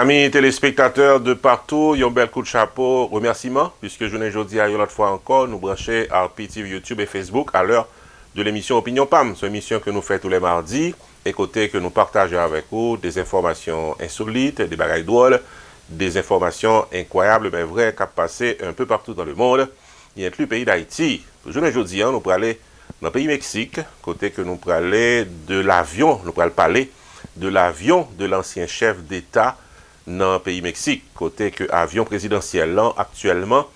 Amis téléspectateurs de partout, un bel coup de chapeau, remerciement, puisque je n'ai aujourd'hui à une autre fois encore, nous brancher RPTV, YouTube et Facebook à l'heure de l'émission Opinion PAM. C'est une émission que nous faisons tous les mardis, et côté que nous partageons avec vous des informations insolites, des bagailles drôles, des informations incroyables, mais vraies, qui passent un peu partout dans le monde, y inclut le pays d'Haïti. Je n'ai aujourd'hui, nous pourrons aller dans le pays Mexique, côté que nous pourrons aller de l'avion, nous pourrons parler de l'avion de l'ancien chef d'État dans le pays Mexique, côté que l'avion présidentiel là, actuellement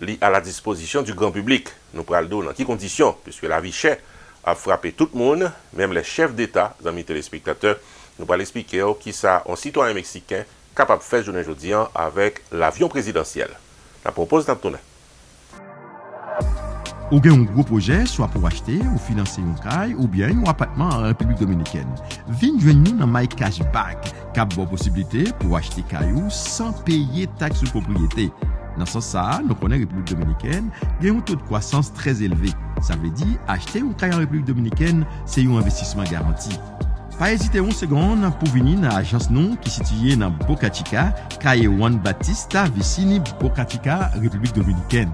est à la disposition du grand public. Nous parlons dans quelles conditions, puisque la vie chère a frappé tout le monde, même les chefs d'État, amis téléspectateurs. Nous allons expliquer qui ça un citoyen mexicain capable de faire aujourd'hui avec l'avion présidentiel. La propose dans tournée. Ou bien un gros projet, soit pour acheter ou financer un caille ou bien un appartement en République dominicaine. Viens joindre nous dans My Cashback, cap bonne possibilité pour acheter caillou sans payer taxe de propriété. Dans ce sens, nous connaissons République dominicaine, il y a un taux de croissance très élevé. Ça veut dire acheter un caille en République dominicaine, c'est un investissement garanti. Pas hésiter une seconde pour venir dans l'agence nous qui est située dans Boca Chica, Calle Juan Batista, Vicini, Boca Chica, République dominicaine.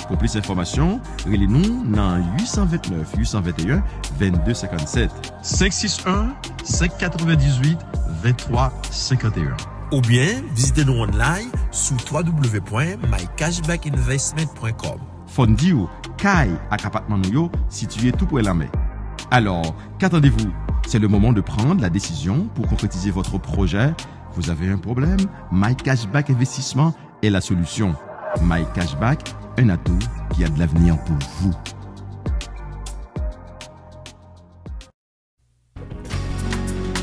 Pour plus d'informations, relez-nous dans 829 821 2257 561 598 2351. Ou bien, visitez-nous online sur www.mycashbackinvestment.com. Fondio, Kai ak appartement nou situé tout près de la mer. Alors, qu'attendez-vous? C'est le moment de prendre la décision pour concrétiser votre projet. Vous avez un problème? My Cashback Investissement est la solution. My Cashback, un atout qui a de l'avenir pour vous.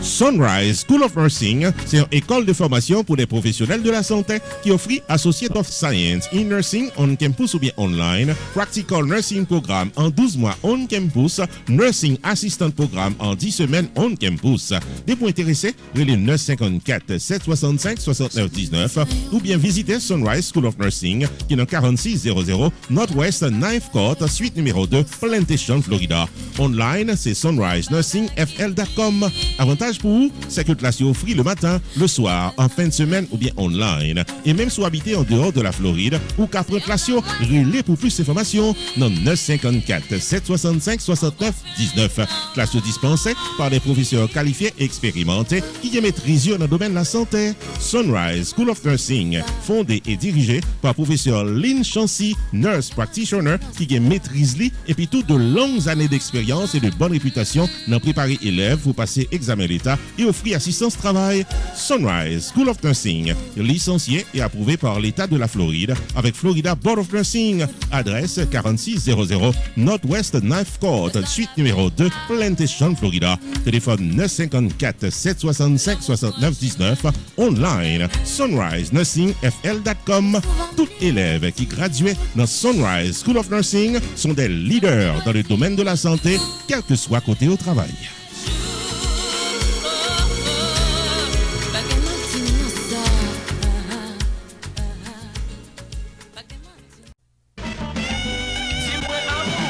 Sunrise School of Nursing, c'est une école de formation pour les professionnels de la santé qui offre Associate of Science in Nursing on campus ou bien online, Practical Nursing Programme en 12 mois on campus, Nursing Assistant Programme en 10 semaines on campus. Des points intéressés, relais 954 765 69 19 ou bien visitez Sunrise School of Nursing qui est dans 4600 Northwest 9th Court, suite numéro 2, Plantation, Florida. Online, c'est sunrisenursingfl.com. Avantage pour vous, c'est que classe est offerte le matin, le soir, en fin de semaine ou bien online. Et même si vous habitez en dehors de la Floride ou qu'après classe, relais pour plus d'informations dans 954 765 69 19. Classe dispensée par des professeurs qualifiés et expérimentés qui maîtrisent dans le domaine de la santé. Sunrise School of Nursing, fondé et dirigé par professeur Lynn Chancy, nurse practitioner qui maîtrise et puis toutes de longues années d'expérience et de bonne réputation dans préparer élèves pour passer examen l'État et offrir assistance travail. Sunrise School of Nursing, licencié et approuvé par l'État de la Floride avec Florida Board of Nursing. Adresse 4600 Northwest 9th Court, suite numéro 2, Plantation, Florida. Téléphone 954 765 69 19. Online, sunrisenursingfl.com. Tout élève qui graduait dans Sunrise School of Nursing sont des leaders dans le domaine de la santé, quel que soit côté au travail.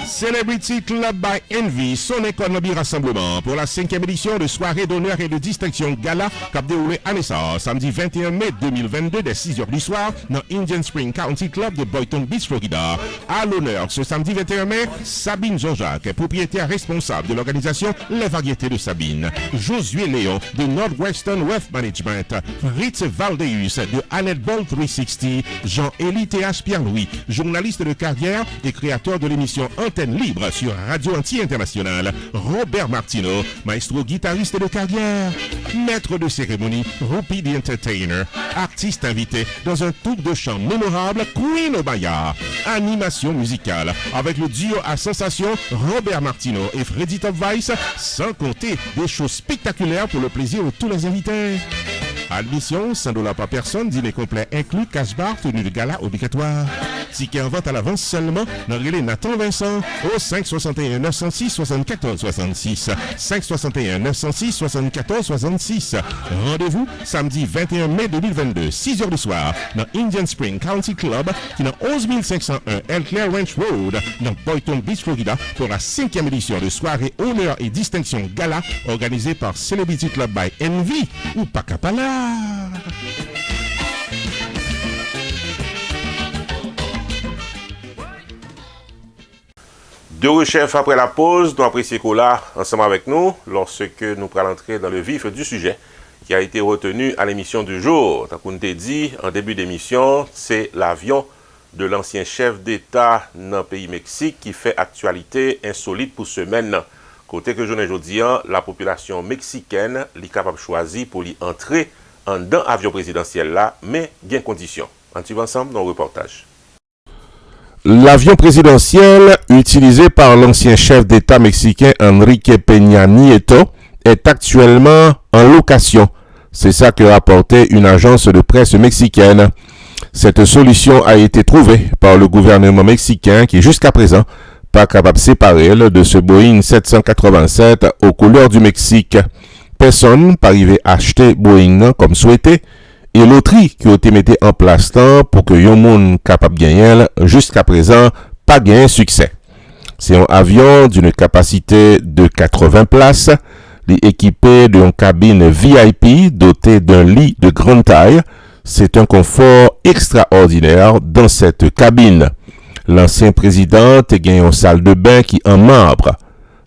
Celebrity Club by Envy, son économie rassemblement pour la 5e édition de soirée d'honneur et de distinction gala qui a déroulé à Nessa, samedi 21 mai 2022 dès 6h du soir dans Indian Spring County Club de Boynton Beach, Florida. À l'honneur ce samedi 21 mai, Sabine Jean-Jacques, propriétaire responsable de l'organisation Les Variétés de Sabine, Josué Léon de Northwestern Wealth Management, Ritz Valdeus de Annette Ball 360, Jean-Élie T.H. Pierre-Louis, journaliste de carrière et créateur de l'émission Antenne Libre sur Radio Anti-Internationale, Robert Martineau, maestro guitariste de carrière, maître de cérémonie, Rupi the Entertainer, artiste invité dans un tour de chant mémorable, Queen Obaya, animation musicale avec le duo à sensation Robert Martineau et Freddy Top Vice, sans compter des shows spectaculaires pour le plaisir de tous les invités. Admission, $100 par personne, dîner complet inclus, cash bar, tenue de gala obligatoire. Ticket en vente à l'avance seulement dans le relais Nathan Vincent au 561 906 74 66. 561 906 74 66. Rendez-vous samedi 21 mai 2022, 6h du soir, dans Indian Spring County Club, qui est dans 11501 Elclair Ranch Road, dans Boynton Beach, Florida, pour la 5e édition de soirée honneur et distinction gala organisée par Celebrity Club by Envy ou Pacapala. De rechef après la pause, nous apprécions qu'on là ensemble avec nous lorsque nous allons entrer dans le vif du sujet qui a été retenu à l'émission du jour. Tant qu'on t'a dit en début d'émission, c'est l'avion de l'ancien chef d'État dans le pays Mexique qui fait actualité insolite pour semaine. Côté que je ne dis, la population mexicaine est capable de choisir pour y entrer en dans l'avion présidentiel là, mais bien condition. On y va ensemble dans le reportage. L'avion présidentiel utilisé par l'ancien chef d'État mexicain Enrique Peña Nieto est actuellement en location. C'est ça que rapportait une agence de presse mexicaine. Cette solution a été trouvée par le gouvernement mexicain qui jusqu'à présent pas capable de séparer de ce Boeing 787 aux couleurs du Mexique. Personne n'est arrivé à acheter Boeing comme souhaité. Et loterie qui a été mise en place pour que yon moun capable de gagner jusqu'à présent pas gagné succès. C'est un avion d'une capacité de 80 places, équipé d'une cabine VIP dotée d'un lit de grande taille. C'est un confort extraordinaire dans cette cabine. L'ancien président a gagné une salle de bain qui en membre.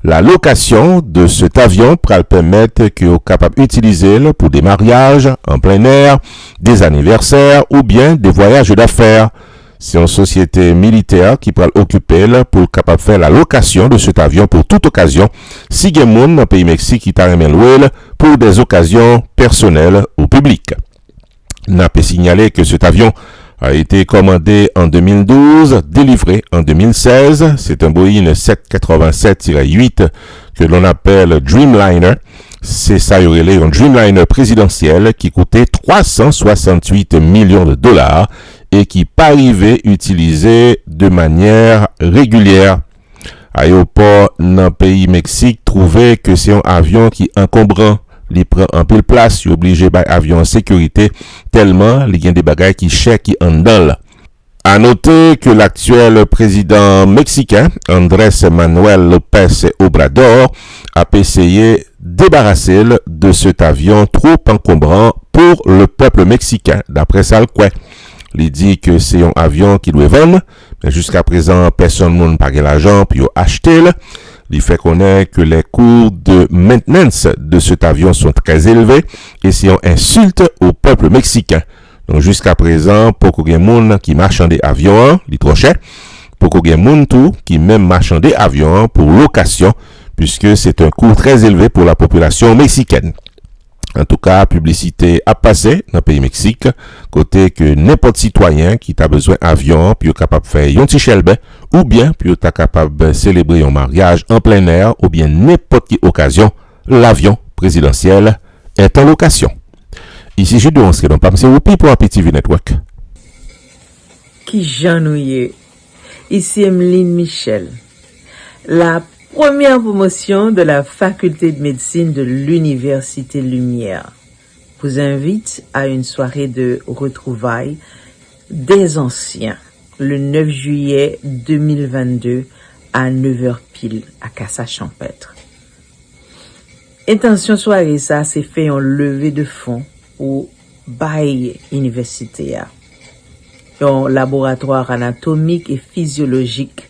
La location de cet avion pourra permettre que vous capable d'utiliser pour des mariages en plein air, des anniversaires ou bien des voyages d'affaires. C'est une société militaire qui pourra occuper pour capable faire la location de cet avion pour toute occasion. Si il y a dans le pays Mexique qui t'a loué pour des occasions personnelles ou publiques. N'a pas signalé que cet avion a été commandé en 2012, délivré en 2016. C'est un Boeing 787-8 que l'on appelle Dreamliner. C'est ça, il y aurait un Dreamliner présidentiel qui coûtait 368 millions de dollars et qui pas arrivé utilisé de manière régulière. Aéroport dans le pays Mexique trouvait que c'est un avion qui est encombrant. Il prend un peu de place, il est obligé par avion en sécurité, tellement il y a des bagages qui chèquent qui en donnent. À noter que l'actuel président mexicain, Andrés Manuel López Obrador, a essayé de débarrasser de cet avion trop encombrant pour le peuple mexicain, d'après ça le quoi. Il dit que c'est un avion qui doit vendre, mais jusqu'à présent, personne n'a pas l'argent pour acheter. Il fait connaître que les coûts de maintenance de cet avion sont très élevés et c'est une insulte au peuple mexicain. Donc jusqu'à présent, pour qu'il y ait des gens qui marchandent avions, il est trop cher. Pour qu'il y ait des gens qui même marchandent avions pour location, puisque c'est un coût très élevé pour la population mexicaine. En tout cas, publicité a passé dans le pays Mexique, côté que n'importe citoyen qui a besoin d'avion, puis est capable de faire un petit chelbe, ou bien puis est capable de célébrer un mariage en plein air, ou bien n'importe quelle occasion, l'avion présidentiel est en location. Ici, je dois inscrire dans PAM, c'est Whoopi pour APTV Network. Qui j'ennuie. Ici Emeline Michel. La première promotion de la faculté de médecine de l'Université Lumière vous invite à une soirée de retrouvailles des anciens le 9 juillet 2022 à 9h pile à Cassa-Champêtre. Intention soirée ça c'est fait en levée de fonds au bail universitaire. Un laboratoire anatomique et physiologique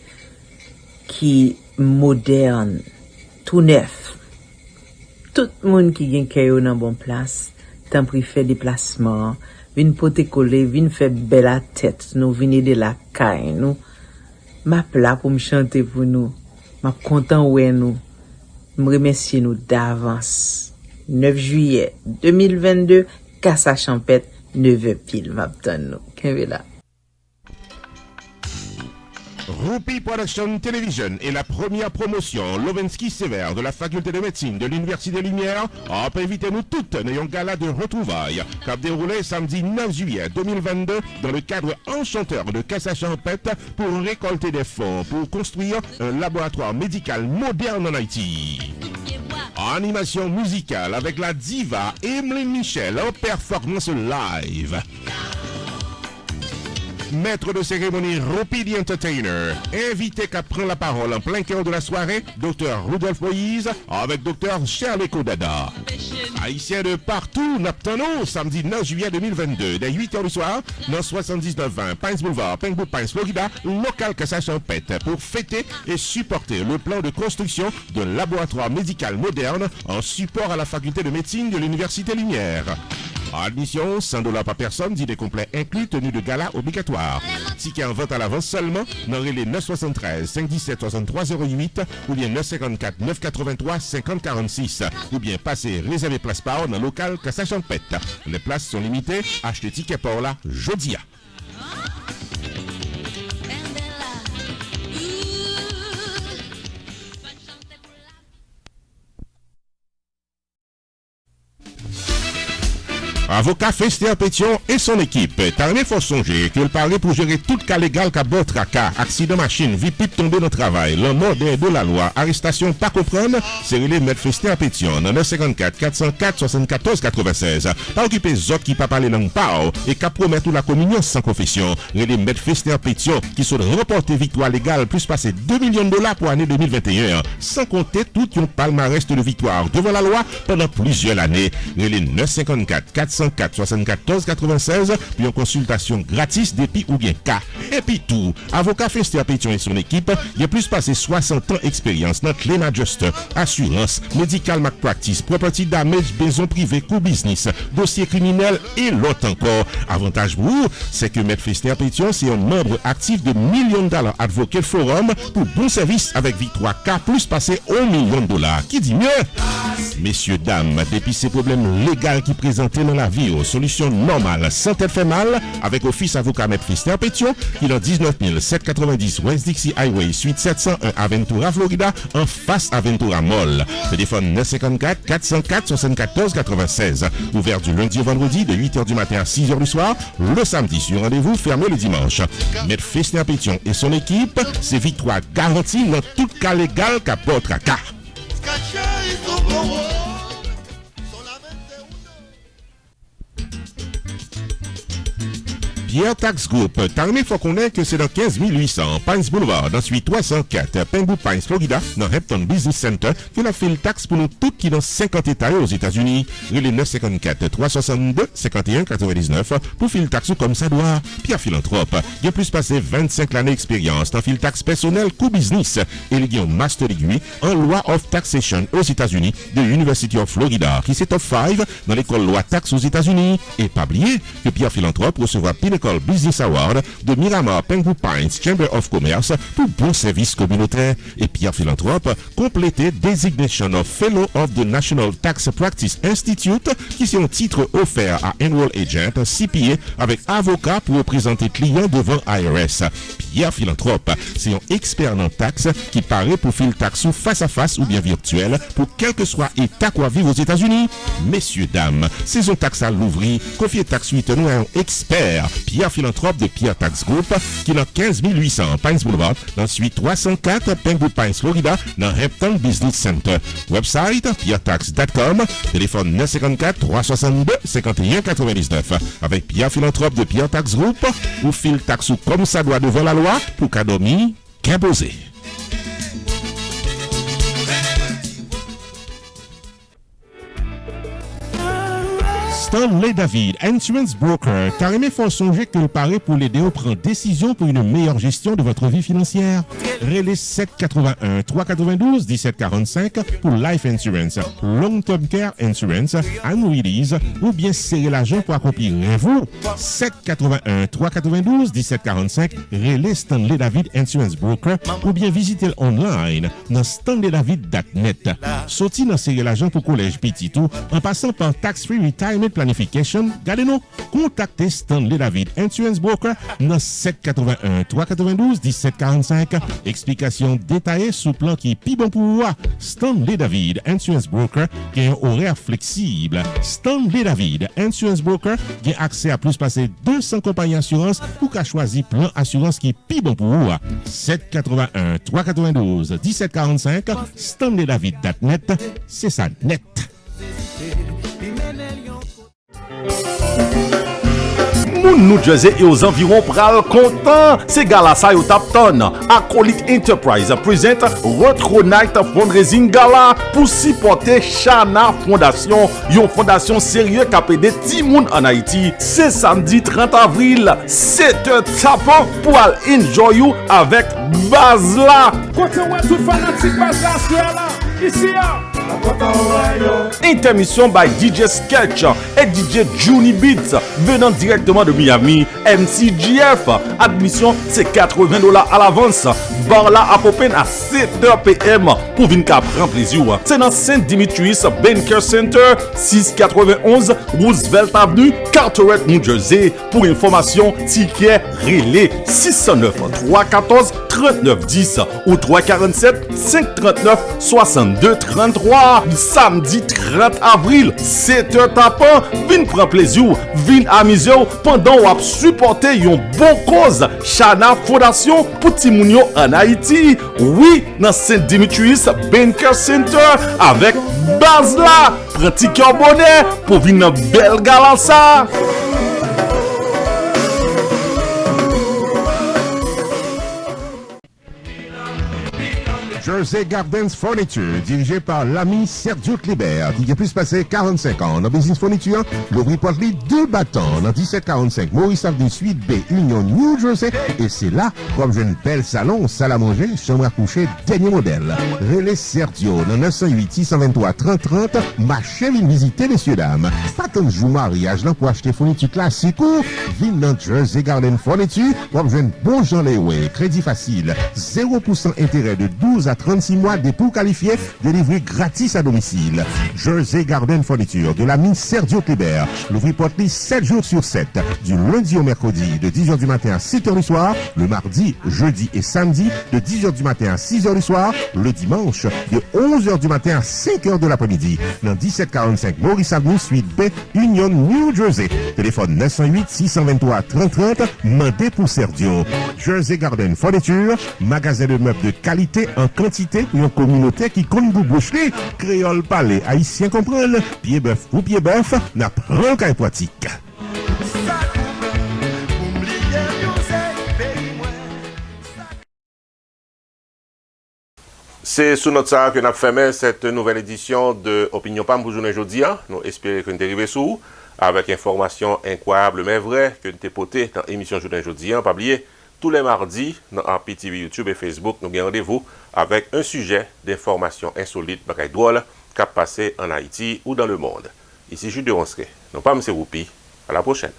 qui moderne, tout neuf. Tout le monde qui vient kayo dans bon place, tant pris fait déplacement, vin pote coller, vin fait belle la tête, nous venez de la caille, nous. Ma plat pour me chanter pour nous. Ma content ouais nous. Me remercier nous d'avance. 9 juillet 2022, Cassa-Champêtre, 9h pile, m'attend nous. Qu'est-ce là? Whoopi Production Television est la première promotion Lovensky Sévère de la faculté de médecine de l'Université Lumière a invité nous toutes à un gala de retrouvailles qui a déroulé samedi 9 juillet 2022 dans le cadre enchanteur de Cassa-Champêtre pour récolter des fonds pour construire un laboratoire médical moderne en Haïti. Animation musicale avec la diva Emeline Michel en performance live. maître de cérémonie Roupidi Entertainer. Invité qu'à prendre la parole en plein cœur de la soirée, Dr. Rudolph Moïse avec Dr. Shirley Kodada. Haïtiens de partout, Naptano, samedi 9 juillet 2022, dès 8h du soir, dans 7920 Pines Boulevard, Pengbourg Pines, Florida, local Casa Champette, pour fêter et supporter le plan de construction d'un laboratoire médical moderne en support à la faculté de médecine de l'Université Lumière. Admission, $100 par personne, dîner complet inclus, tenue de gala obligatoire. Ticket en vente à l'avance seulement dans les 973 517 63 08 ou bien 954 983 50 46 ou bien passer réserver place par dans le local Casa Champette. Les places sont limitées. Achetez ticket pour là, Jodia. Avocat Fester Pétion et son équipe. Tarné faut songer qu'il paraît pour gérer tout cas légal qu'à bord tracas, accident machine, vie pipe tombé dans le travail, l'en mort de la loi, arrestation pas comprendre, c'est relé Maître Fester Pétion, 954 404 74 96. Pas occuper zot qui pas parler langue pao et qu'à promettre la communion sans confession. Relé Maître Fester Pétion qui sont remporté victoire légale plus passer $2 millions pour l'année 2021, sans compter tout un palmarès de victoire devant la loi pendant plusieurs années. Relé 954 404 74 96 puis en consultation gratis depuis ou bien cas. Et puis tout, avocat Fester Pétion et son équipe, il a plus passé 60 ans d'expérience dans claim adjuster, assurance, medical malpractice, property damage, maison privée, co-business, dossier criminel et l'autre encore. Avantage pour vous, c'est que Maître Fester Pétion, c'est un membre actif de $1 million Advocate Forum pour bon service avec victoire K plus passé $1 million. Qui dit mieux? Messieurs, dames, depuis ces problèmes légaux qui présentaient dans la vie aux solutions normales sans tête fait mal avec Office Avocat Maître Fester Pétion qui est dans 19 790 West Dixie Highway suite 701 Aventura Florida en face Aventura Mall. Téléphone 954 404 74 96. Ouvert du lundi au vendredi de 8h du matin à 6h du soir. Le samedi sur rendez-vous fermé le dimanche. Maître Fester Pétion et son équipe, c'est victoire garantie dans tout cas légal qu'à votre cas. Pierre Tax Group, Tarmé faut connaître que c'est dans 15 800 Pines Boulevard, dans suite 304 Pengbourg Pines, Florida, dans Hampton Business Center, que la fait le taxe pour nous tous qui dans 50 États aux États-Unis. Relais 954 362 51 99 pour filer taxe comme ça doit. Pierre Philanthrope, il a plus passé 25 années d'expérience dans fil taxe personnel co-business et il a un master degree en loi of taxation aux États-Unis de l'University of Florida, qui c'est top 5 dans l'école loi taxe aux États-Unis. Et pas oublier que Pierre Philanthrope recevra Pinnacle Business Award de Miramar Pengbourg Pines Chamber of Commerce pour bon service communautaire. Et Pierre Philanthrope complété Designation of Fellow of the National Tax Practice Institute, qui est un titre offert à Enroll Agent CPA avec avocat pour représenter clients devant IRS. Pierre Philanthrope, c'est un expert en taxe qui paraît pour filer taxe face à face ou bien virtuel pour quel que soit état quoi vivre aux États-Unis. Messieurs, dames, saison taxe à l'ouvrir, confiez taxe 8 nous à un expert. Pierre Philanthrope de Pierre Tax Group, qui est dans 15 800 Pines Boulevard, dans suite 304 Pengbourg Pines, Florida, dans Hampton Business Center. Website pierretax.com, téléphone 954 362 51 99. Avec Pierre Philanthrope de Pierre Tax Group, ou file taxe comme ça doit devant la loi pour qu'à dormir, qu'à poser. Stanley David, Insurance Broker, carrément faut songer que le paraît pour l'aider à prendre décision pour une meilleure gestion de votre vie financière. Relais 781 392 1745 pour Life Insurance, Long Term Care Insurance, Annuities ou bien serrer l'argent pour accomplir vous. 781 392 1745 Relais Stanley David Insurance Broker ou bien visitez online dans stanleydavid.net. Sorti dans serrer l'argent pour collège petit tout en passant par Tax Free Retirement Planification, gardez-nous, contactez Stanley David Insurance Broker dans 781 392 1745. Explication détaillée sous plan qui est plus bon pour vous. Stanley David Insurance Broker qui a un horaire flexible. Stanley David Insurance Broker qui a accès à plus passer 200 compagnies d'assurance pour qu'à choisir plan assurance qui est plus bon pour vous. 781 392 1745 StanleyDavid.net, c'est ça net. New Jersey et aux environs pral content. C'est gala ça yo Tapton. Acolyte Enterprise présente Retro Night Fundraising Gala pour supporter Shana Fondation, une fondation sérieuse qui a aidé tout le monde en Haïti. C'est samedi 30 avril, 7h tapant pour aller enjoy you avec Bazla. Tout fanatique Bazla là, ici là. Intermission by DJ Sketch et DJ Juni Beats venant directement de Miami. MCGF. Admission c'est $80 à l'avance. Bar là à Popin à 7h PM pour venir prendre plaisir. C'est dans Saint-Dimitris Banker Center 691 Roosevelt Avenue, Carteret, New Jersey. Pour information, ticket relais 609 314 3910 ou 347 539 62 33. Samedi 30 avril, 7h tapant, vin prendre plaisir, vin amuser pendant ou ap supporter yon bon cause. Shana Fondation pour Timounio en Haïti. Oui, dans Saint-Dimitris Banker Center avec Bazla. Pratique yon bonnet pour venir dans belle gala ça. Jersey Gardens Furniture, dirigé par l'ami Sergio Clébert, qui a plus passé 45 ans dans Business Furniture, l'ouvrit porte-lit 2 battants dans 1745 Maurice Avenue Suite B, Union, New Jersey. Et c'est là, comme j'ai une belle salon, salle à manger, chambre à coucher, dernier modèle. Relais Sergio, dans 908 623 3030, marchez vite visiter, messieurs, dames. Pas tant de jour mariage là pour acheter fourniture classique ou, vin dans Jersey Garden Furniture, comme j'ai une bon Jean Lewe, crédit facile, 0% intérêt de 12 à 36 mois dépôt qualifié, délivré gratis à domicile. Jersey Garden Furniture de la mine Sergio Clébert. L'ouvrir porte 7 jours sur 7, du lundi au mercredi de 10h du matin à 7h du soir, le mardi, jeudi et samedi de 10h du matin à 6h du soir, le dimanche de 11h du matin à 5h de l'après-midi. Dans 1745 Maurice Avenue, Suite B, Union, New Jersey. Téléphone 908 623 3030, mandé pour Sergio. Jersey Garden Furniture, magasin de meubles de qualité en quantité pour une communauté qui compte vous boucher. Créole parler, haïtien comprendre, pied bœuf ou pied bœuf, n'a pas qu'à pratique. C'est sous notre salle que nous avons fait cette nouvelle édition de Opinion Pam pour journée aujourd'hui. Nous espérons que nous arrivons sous avec information incroyable mais vraie que nous avons portée dans l'émission journée aujourd'hui. Pas oublier, tous les mardis dans RPTV, YouTube et Facebook, nous avons rendez-vous avec un sujet d'information insolite, bagaille drôle, qui a passé en Haïti ou dans le monde. Ici Jules de Ronsquet. Non pas M. Roupi. À la prochaine.